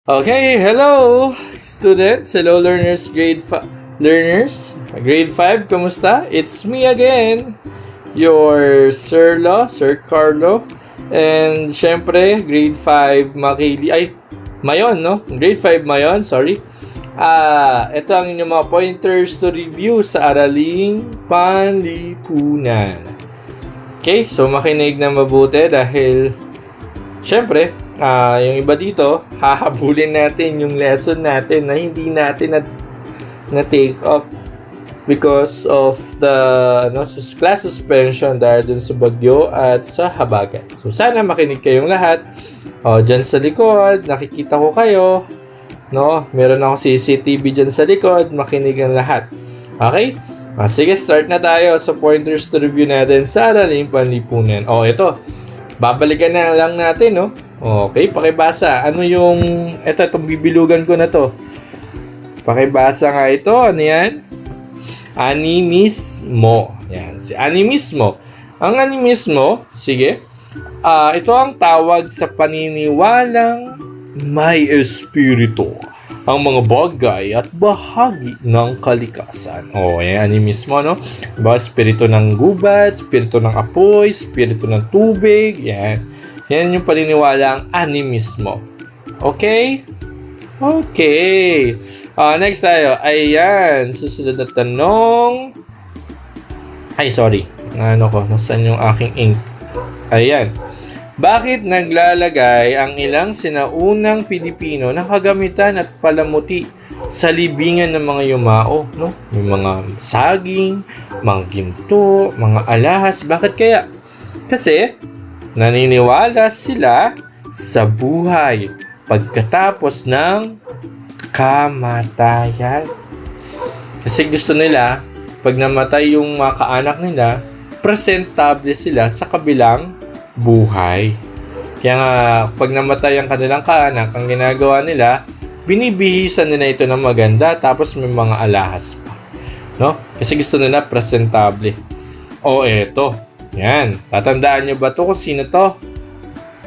Okay, hello students, hello learners, grade 5, kumusta? It's me again, your Sir Carlo, and syempre, grade 5 Mayon, no? Grade 5 Mayon, sorry. Ito ang inyong mga pointers to review sa Araling Panlipunan. Okay, so makinig na mabuti dahil syempre, yung iba dito, hahabulin natin yung lesson natin na hindi natin na take up because of the class suspension dahil dun sa bagyo at sa habagat. So sana makinig kayong lahat. Dyan sa likod, nakikita ko kayo. No, meron ako CCTV dyan sa likod, makinig ang lahat. Okay? Sige, start na tayo sa pointers to review natin sa Araling Panlipunan. Ito. Babalikan na lang natin, no? Okay, pakibasa. Itong bibilugan ko na to. Pakibasa nga ito. Ano yan? Animismo. Yan, si animismo. Ang animismo, sige. Ito ang tawag sa paniniwalang may espiritu ang mga bagay at bahagi ng kalikasan. Yan, animismo, no? Espiritu ng gubat, espiritu ng apoy, espiritu ng tubig, yan. Yan yung paniniwalang animismo. Okay? Okay. Next tayo. Ayan. Susunod na tanong. Sorry. Nasaan yung aking ink? Ayan. Bakit naglalagay ang ilang sinaunang Pilipino ng kagamitan at palamuti sa libingan ng mga yumao, no? May mga saging, mga ginto, mga alahas. Bakit kaya? Kasi naniniwala sila sa buhay pagkatapos ng kamatayan. Kasi gusto nila, pag namatay yung mga kaanak nila, presentable sila sa kabilang buhay. Kaya nga, pag namatay ang kanilang kaanak, ang ginagawa nila, binibihisan nila ito ng maganda, tapos may mga alahas pa. No? Kasi gusto nila presentable. Eto. Yan. Tatandaan nyo ba ito kung sino to?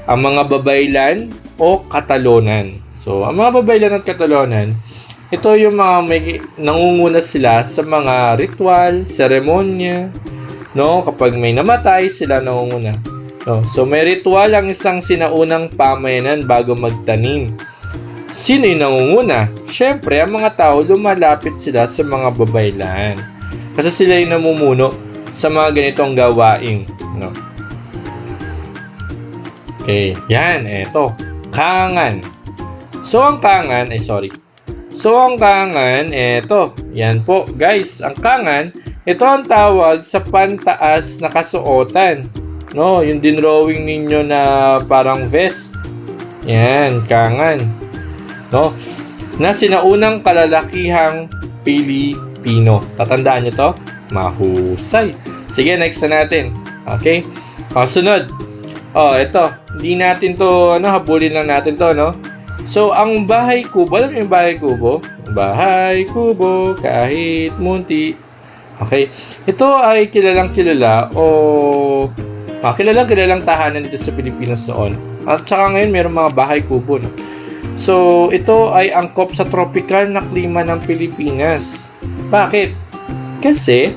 Ang mga babaylan o katalonan. So, ang mga babaylan at katalonan, ito yung mga nangunguna sila sa mga ritual, seremonya, no? Kapag may namatay, sila nangunguna. No? So, may ritual ang isang sinaunang pamayanan bago magtanim. Sino yung nangunguna? Siyempre, ang mga tao, lumalapit sila sa mga babaylan. Kasi sila yung namumuno sa mga ganitong gawain. No? Okay, yan, eto. Kangan. So, ang kangan, eto. Yan po, guys. Ang kangan, ito ang tawag sa pantaas na kasuotan. No, yung dinrawing ninyo na parang vest. Yan, kangan. No? Na sinaunang kalalakihang Pilipino. Tatandaan nyo to? Mahusay. Sige, next na natin. Okay? Sunod. Ito. Hindi natin to, habulin lang natin to, no? So, ang bahay kubo, alam mo yung bahay kubo? Bahay kubo, kahit munti. Okay? Ito ay kilalang tahanan dito sa Pilipinas noon. At saka ngayon, mayroong mga bahay kubo, no? So, ito ay angkop sa tropical na klima ng Pilipinas. Bakit? Kasi,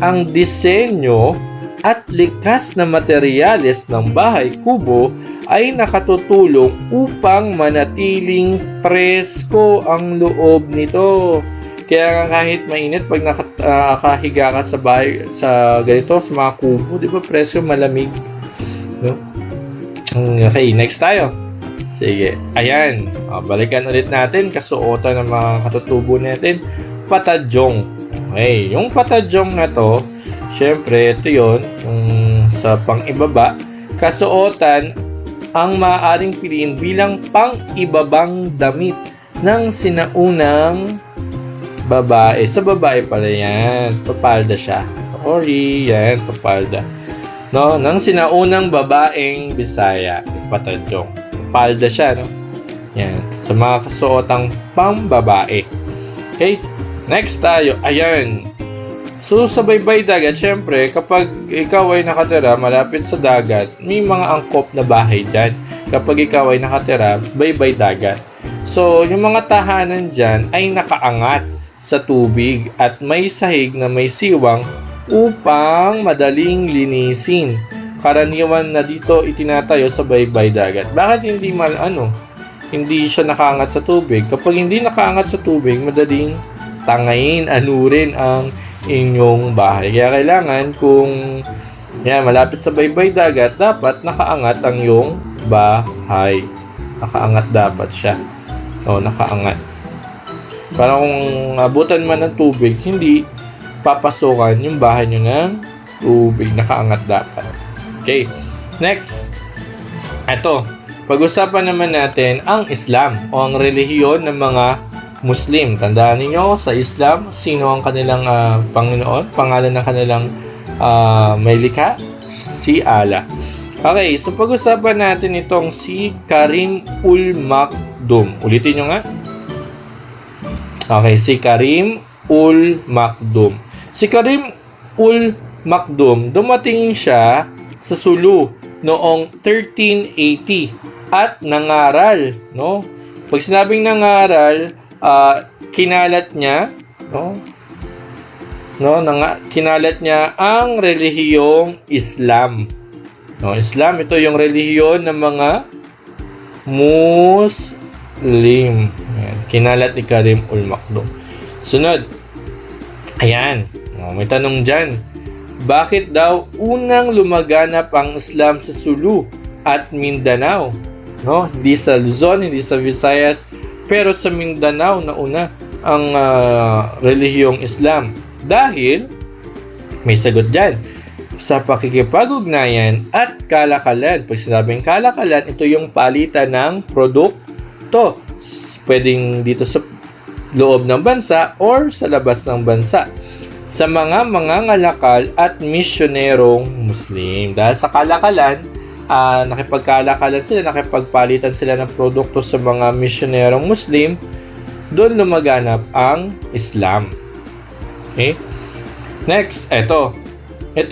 ang disenyo at likas na materyales ng bahay kubo ay nakatutulong upang manatiling presko ang loob nito. Kaya kahit mainit, pag nakahiga ka sa bahay, sa ganito, sa mga kubo, di ba presko malamig? No? Okay, next tayo. Sige, ayan. Balikan ulit natin kasuotan ng mga katutubo natin. Patadyong. Okay, yung patadyong na to, syempre, ito yun, sa pang-ibaba. Kasuotan ang maaaring piliin bilang pang-ibabang damit ng sinaunang babae. Sa babae pala yan. Papalda siya. Sorry, yan, papalda. No, ng sinaunang babaeng Bisaya. Patadyong. Papalda siya, no? Yan. Sa mga kasuotang pang-babae. Okay? Next tayo. Ayan. So, sa baybay dagat, syempre, kapag ikaw ay nakatira malapit sa dagat, may mga angkop na bahay dyan. Kapag ikaw ay nakatira, baybay dagat. So, yung mga tahanan dyan ay nakaangat sa tubig at may sahig na may siwang upang madaling linisin. Karaniwan na dito itinatayo sa baybay dagat. Bakit hindi siya nakaangat sa tubig? Kapag hindi nakaangat sa tubig, madaling tangayin, anurin ang inyong bahay. Kaya kailangan kung malapit sa baybay dagat, dapat nakaangat ang iyong bahay. Nakaangat dapat siya. Nakaangat. Para kung abutan man ng tubig, hindi papasukan yung bahay nyo ng tubig. Nakaangat dapat. Okay. Next. Ito. Pag-usapan naman natin ang Islam o ang relihiyon ng mga Muslim. Tandaan niyo sa Islam, sino ang kanilang Panginoon? Pangalan ng kanilang may likha? Si Allah. Okay, so pag-usapan natin itong si Karim Ul Maktoum. Ulitin nyo nga. Okay, si Karim Ul Maktoum. Si Karim Ul Maktoum, dumating siya sa Sulu noong 1380 at nangaral, no? Pag sinabing nangaral, kinalat niya, kinalat niya ang relihiyong Islam. Islam, ito yung relihiyon ng mga Muslim. Ayan. Kinalat ni Karim Ul Maktoum. Sunod. Ayan. May tanong dyan. Bakit daw unang lumaganap ang Islam sa Sulu at Mindanao? Hindi sa Luzon, hindi sa Visayas, pero sa Mindanao na una ang relihiyong Islam. Dahil, may sagot dyan. Sa pakikipag-ugnayan at kalakalan. Pag sinabing kalakalan, ito yung palitan ng produkto. Pwedeng dito sa loob ng bansa or sa labas ng bansa. Sa mga mangangalakal at misyonerong Muslim. Dahil sa kalakalan, nakipagkalakalan sila, nakipagpalitan sila ng produkto sa mga misyonerong Muslim, doon lumaganap ang Islam. Okay? Next, ito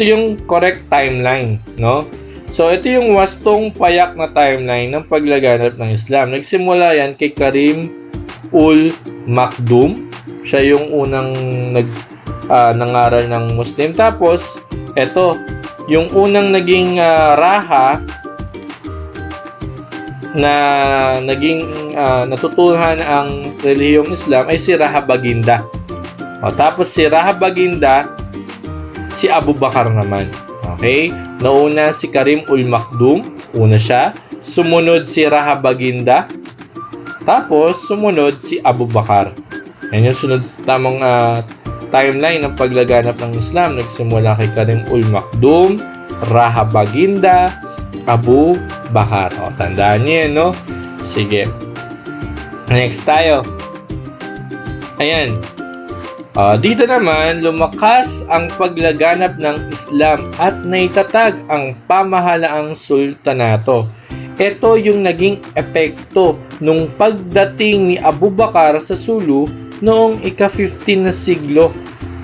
yung correct timeline, no? So, ito yung wastong payak na timeline ng paglaganap ng Islam. Nagsimula yan kay Karim Ul Maktoum. Siya yung unang nangaral ng Muslim. Tapos, ito, yung unang naging raha na naging natutuhan ang relihiyong Islam ay si Raha Baginda. Tapos si Raha Baginda, si Abu Bakar naman. Okay? Nauna si Karim Ul Maktoum. Una siya. Sumunod si Raha Baginda. Tapos, sumunod si Abu Bakar. Yan yung sunod tamang timeline ng paglaganap ng Islam. Nagsimula kay Karim Ul Maktoum, Raha Baginda, Abu Bakar. Tandaan niyo yan, no? Sige. Next tayo. Ayan. Dito naman, lumakas ang paglaganap ng Islam at naitatag ang pamahalaang sultanato. Ito yung naging epekto nung pagdating ni Abu Bakar sa Sulu noong ika-15 na siglo.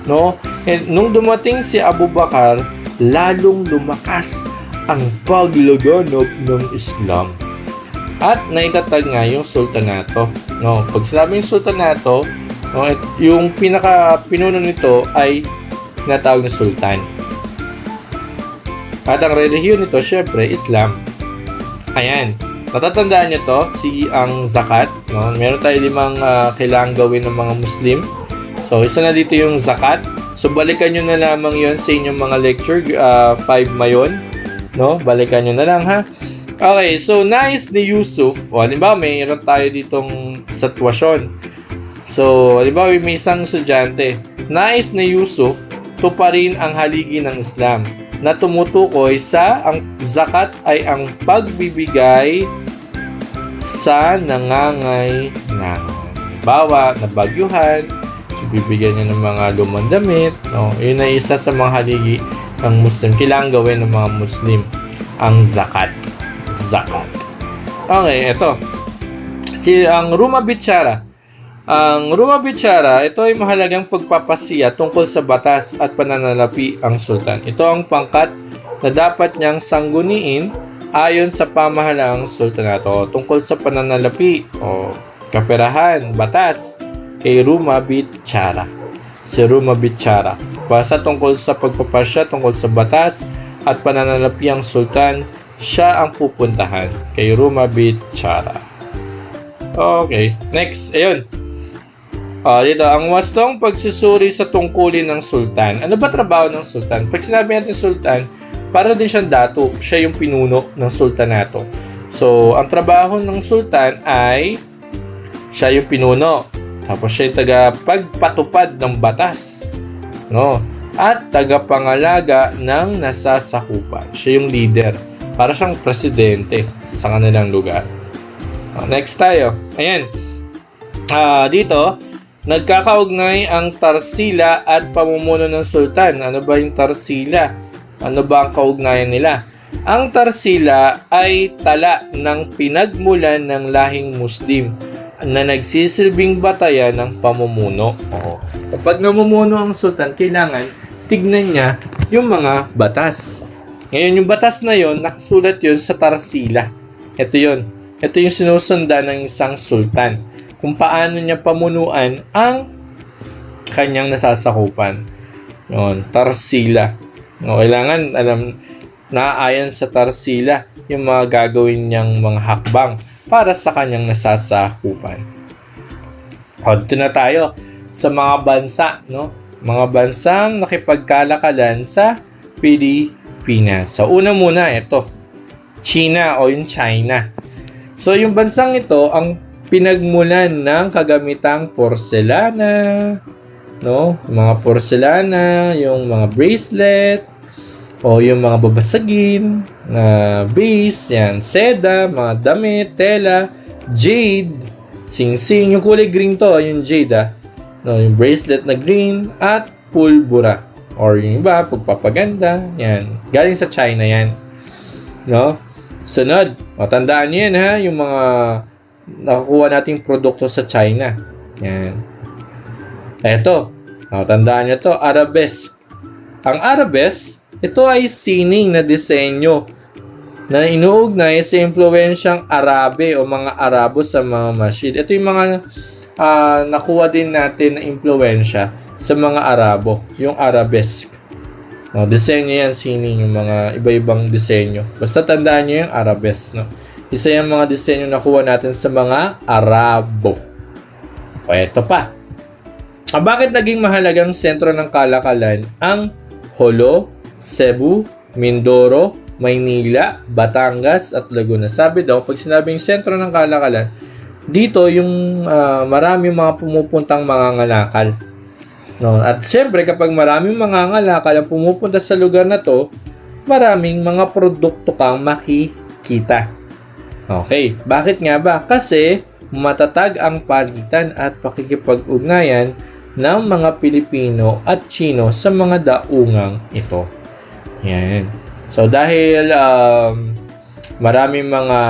No? And nung dumating si Abu Bakar, lalong lumakas ang paglaganap ng Islam. At naitatag nga yung sultanato. No? Pag sinabing sultanato, yung pinaka-pinuno nito ay natawag na sultan. At ang relihiyon nito, syempre, Islam. Ayan. Natatandaan nyo to, ang zakat. No? Meron tayo 5 kailangang gawin ng mga Muslim. So, isa na dito yung zakat. So, balikan nyo na lamang yon sa inyong mga lecture. 5 mayon. No? Balikan nyo na lang, ha? Okay, so, nais ni Yusuf. Halimbawa, mayroon tayo ditong sitwasyon. So, halimbawa, may isang estudyante. Nais ni Yusuf tuparin ang haligi ng Islam na tumutukoy sa ang zakat ay ang pagbibigay sa nangangailangan. Halimbawa, nabagyuhan, so bibigyan niya ng mga lumang damit. No? Yun ay isa sa mga haligi ng Muslim. Kailangan gawin ng mga Muslim ang zakat. Zakat. Okay, ito. Ang Ruma Bitsara. Ang Ruma Bitsara, ito ay mahalagang pagpapasiya tungkol sa batas at pananalapi ang sultan. Ito ang pangkat na dapat niyang sangguniin ayon sa pamahalaang sultanato tungkol sa pananalapi. kaperahan, batas, kay Ruma Bitchara. Si Ruma Bitchara. Basta tungkol sa pagpapasya, tungkol sa batas at pananalapi ang sultan, siya ang pupuntahan kay Ruma Bitchara. Okay, next. Ayun. Dito, ang wastong pagsusuri sa tungkulin ng sultan. Ano ba trabaho ng sultan? Pag sinabi natin sultan, para din siyang dato. Siya yung pinuno ng sultanato. So, ang trabaho ng sultan ay siya yung pinuno. Tapos siya yung tagapagpatupad ng batas. No? At tagapangalaga ng nasasakupan. Siya yung leader. Para siyang presidente sa kanilang lugar. Next tayo. Ayan. Dito, nagkakaugnay ang tarsila at pamumuno ng sultan. Ano ba yung tarsila? Ano ba ang kaugnayan nila? Ang tarsila ay tala ng pinagmulan ng lahing Muslim na nagsisilbing batayan ng pamumuno. Kapag namumuno ang sultan, kailangan tignan niya yung mga batas. Ngayon, yung batas na yon, nakasulat yon sa tarsila. Ito yon. Ito yung sinusundan ng isang sultan. Kung paano niya pamunuan ang kanyang nasasakupan. Yun, tarsila. Kailangan naayon sa tarsila yung mga gagawin niyang mga hakbang para sa kanyang nasasakupan. Dito na tayo sa mga bansa, no? Mga bansang nakipagkalakalan sa Pilipinas. So, una muna, ito. China o yung China. So, yung bansang ito, ang pinagmulan ng kagamitang porselana, no? Mga porselana, yung mga bracelet, o yung mga babasagin, na base, yan, seda, mga damit, tela, jade, sing-sing, yung kulay green to, yung jade, no? Yung bracelet na green, at pulbura, or yung iba, pagpapaganda, yan, galing sa China yan, no? Sunod, tandaan nyo yan, ha, yung mga nakakuha nating produkto sa China. Yan. Eto. Tandaan nyo to. Arabesque. Ang arabesque, ito ay sining na disenyo na inuugnay sa impluensyang Arabe o mga Arabo sa mga masjid. Ito yung mga nakuha din natin na impluensya sa mga Arabo. Yung arabesque. Disenyo yan, sining, yung mga iba-ibang disenyo. Basta tandaan nyo yung arabesque. No? Isa yung mga disenyo na nakuha natin sa mga Arabo. O eto pa. Bakit naging mahalagang sentro ng kalakalan ang Jolo, Cebu, Mindoro, Maynila, Batangas at Laguna? Sabi daw, pag sinabing sentro ng kalakalan, dito yung maraming mga pumupuntang mga ngalakal. No? At siyempre, kapag maraming mga ngalakal ang pumupunta sa lugar na to, maraming mga produkto kang makikita. Okay, bakit nga ba? Kasi matatag ang palitan at pakikipag-ugnayan ng mga Pilipino at Chino sa mga daungang ito. Yan. So, dahil maraming mga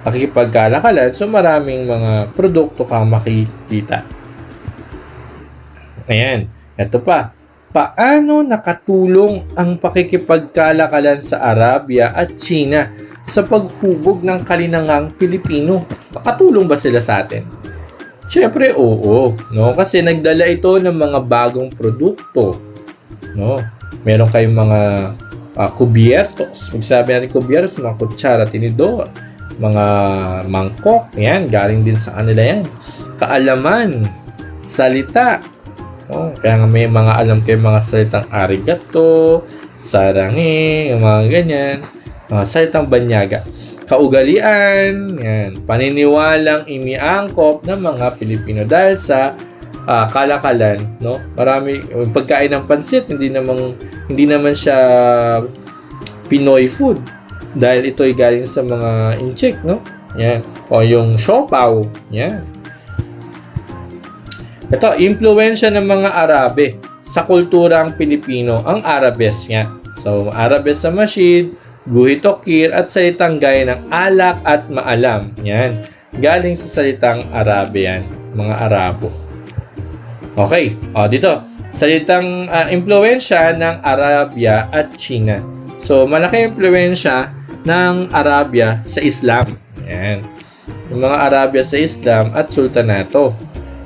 pakikipagkalakalan, so maraming mga produkto kang makikita. Ayan. Ito pa. Paano nakatulong ang pakikipagkalakalan sa Arabia at China sa paghubog ng kalinangang Pilipino? Nakatulong ba sila sa atin? Siyempre, oo. No? Kasi nagdala ito ng mga bagong produkto. No? Meron kayong mga kubiertos. Magsabi natin kubiertos, mga kutsara, tinidor, mga mangkok. Yan, galing din sa kanila yan. Kaalaman, salita. Oh, kaya nga may mga alam kayo mga salitang arigato, sarangi, yung mga ganyan, mga salitang banyaga. Kaugalian, yan, paniniwalang iniangkop ng mga Pilipino dahil sa kalakalan, no? Marami pagkain ng pansit, hindi naman siya Pinoy food dahil ito ay galing sa mga inchik, no? Yan. O yung siopaw, yan. Ito, impluwensya ng mga Arabe sa kulturang Pilipino, ang arabesque nga. So, arabesque sa masjid, guhit-okir, at salitang gaya ng alak at maalam. Yan. Galing sa salitang Arabe yan, mga Arabo. Okay, dito. Salitang impluwensya ng Arabia at China. So, malaki impluwensya ng Arabia sa Islam. Yan. yung mga Arabia sa Islam at Sultanato.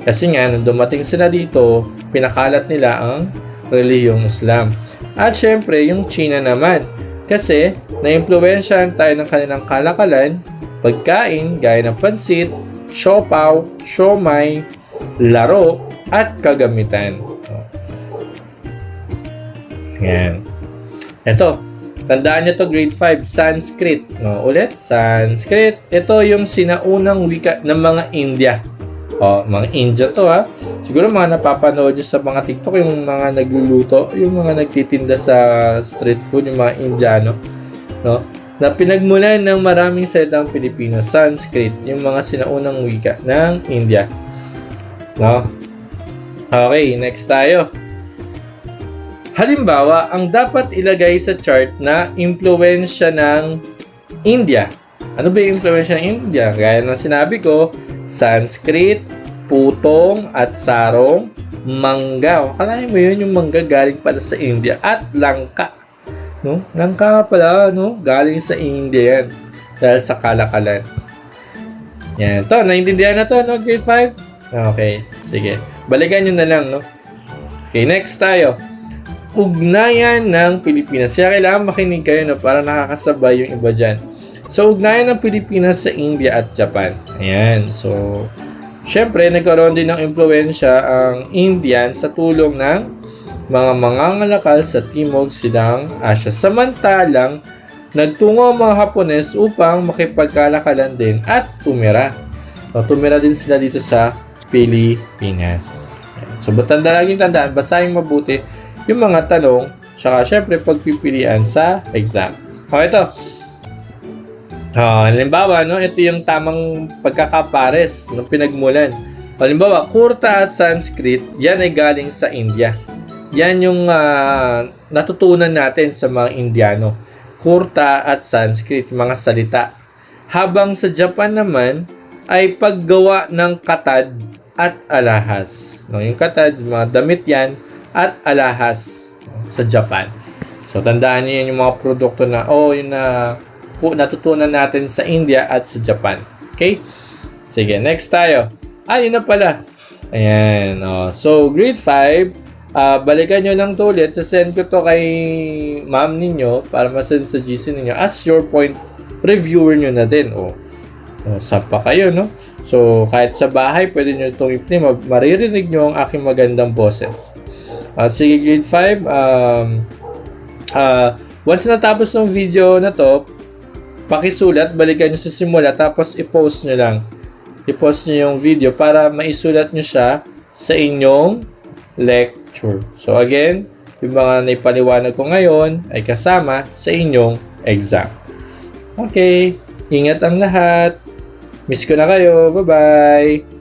Kasi nga, nung dumating sila dito, pinakalat nila ang relihiyong Islam. At syempre, yung China naman. Kasi, na-impluwensyahan tayo ng kanilang kalakalan, pagkain, gaya ng pansit, siopaw, siomai, laro, at kagamitan. Yan. Ito, tandaan nyo to grade 5, Sanskrit. No, ulit, Sanskrit. Ito yung sinaunang wika ng mga India. Mga India to ha. Siguro mga napapanood nyo sa mga TikTok, yung mga nagluluto, yung mga nagtitinda sa street food, yung mga Indiano. No? Na pinagmulan ng maraming salitang Pilipino, Sanskrit, yung mga sinaunang wika ng India. No? Okay, next tayo. Halimbawa, ang dapat ilagay sa chart na impluwensya ng India. Ano ba yung impluwensya ng India? Gaya ng sinabi ko, Sanskrit, putong at sarong, mangga. Kalahin mo yun, yung mangga galing pala sa India. At langka. No? Langka pala, no? Galing sa India yan. Dahil sa kalakalan. Yan. Ito, naintindihan na to, no? Grade 5? Okay. Sige. Balikan nyo na lang, no? Okay, next tayo. Ugnayan ng Pilipinas. Kaya kailangan makinig kayo, no? Para nakakasabay yung iba dyan. So, ugnayan ng Pilipinas sa India at Japan. Ayan. So, syempre, nagkaroon din ng impluwensya ang Indian sa tulong ng mga mangangalakal sa Timog Silang Asya. Samantalang, nagtungo ang mga Hapones upang makipagkalakalan din at tumira. So, tumira din sila dito sa Pilipinas. So, laging tandaan, basahin mabuti yung mga tanong, tsaka syempre pagpipilian sa exam. Ito. Halimbawa, no, ito yung tamang pagkakapares ng pinagmulan. Halimbawa, Kurta at Sanskrit, yan ay galing sa India. Yan yung natutunan natin sa mga Indiano. Kurta at Sanskrit, mga salita. Habang sa Japan naman, ay paggawa ng katad at alahas. No, yung katad, mga damit yan, at alahas sa Japan. So, tandaan niyo yung mga produkto na, yung natutunan natin sa India at sa Japan. Okay? Sige, next tayo. Yun na pala. Ayan. So, grade 5, balikan nyo lang to ulit. Sasend ko to kay ma'am ninyo para masend sa GC ninyo as your point reviewer nyo na din. Saan pa kayo, no? So, kahit sa bahay, pwede nyo itong i-play. Maririnig nyo ang aking magandang boses. Sige, grade 5. Once natapos ng video na to, pakisulat, balikan nyo sa simula, tapos i-post nyo lang. I-post nyo yung video para maisulat nyo siya sa inyong lecture. So, again, yung mga naipaliwanag ko ngayon ay kasama sa inyong exam. Okay, ingat ang lahat. Miss ko na kayo. Bye-bye!